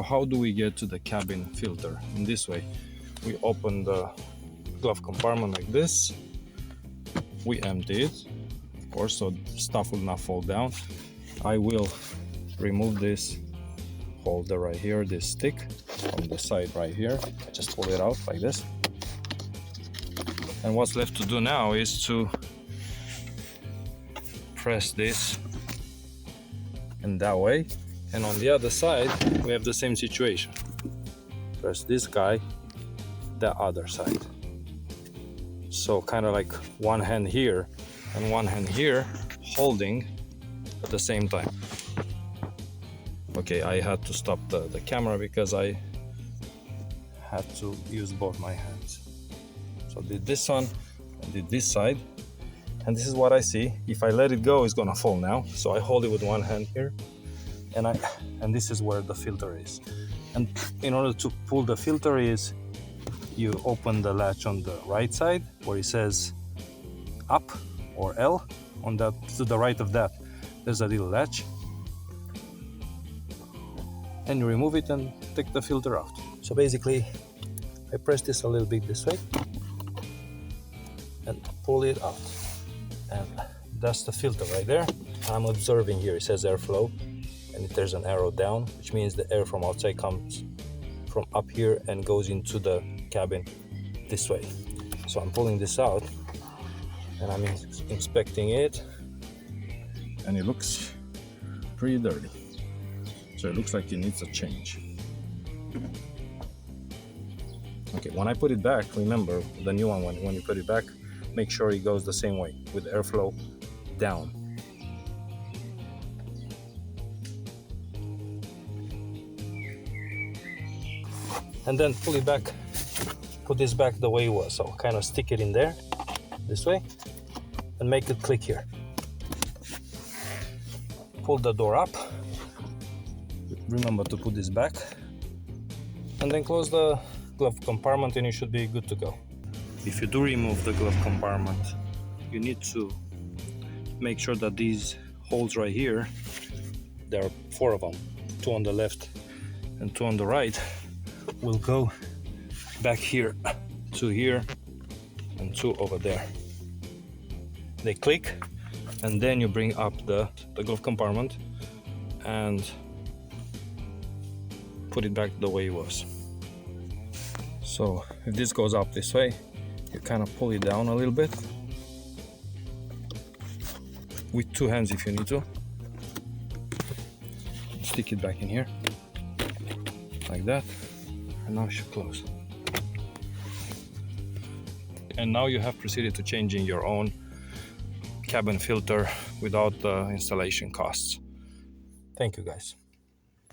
How do we get to the cabin filter? In this way, we open the glove compartment like this, we empty it, of course, so stuff will not fall down. I will remove this holder right here, this stick from the side right here. I just pull it out like this. And what's left to do now is to press this in that way. And on the other side, we have the same situation. Press this guy, the other side. So kind of like one hand here and one hand here, holding at the same time. Okay, I had to stop the camera because I had to use both my hands. So I did this one, I did this side, and this is what I see. If I let it go, it's gonna fall now. So I hold it with one hand here, and this is where the filter is. And in order to pull the filter is, you open the latch on the right side where it says up or L. On that, to the right of that, there's a little latch, and you remove it and take the filter out. So basically, I press this a little bit this way and pull it out, and that's the filter right there. I'm observing here, it says airflow, and there's an arrow down, which means the air from outside comes from up here and goes into the cabin this way. So I'm pulling this out and I'm inspecting it, and it looks pretty dirty. So it looks like it needs a change. Okay, when I put it back, remember the new one, when you put it back, make sure it goes the same way with airflow down. And then pull it back, put this back the way it was. So kind of stick it in there, this way, and make it click here. Pull the door up, remember to put this back, and then close the glove compartment and you should be good to go. If you do remove the glove compartment, you need to make sure that these holes right here, there are 4 of them, 2 on the left and 2 on the right, will go back here, 2 here and 2 over there. They click, and then you bring up the glove compartment and put it back the way it was. So if this goes up this way, you kind of pull it down a little bit with 2 hands if you need to. Stick it back in here like that, and now it should close. And now you have proceeded to changing your own cabin filter without the installation costs. Thank you guys.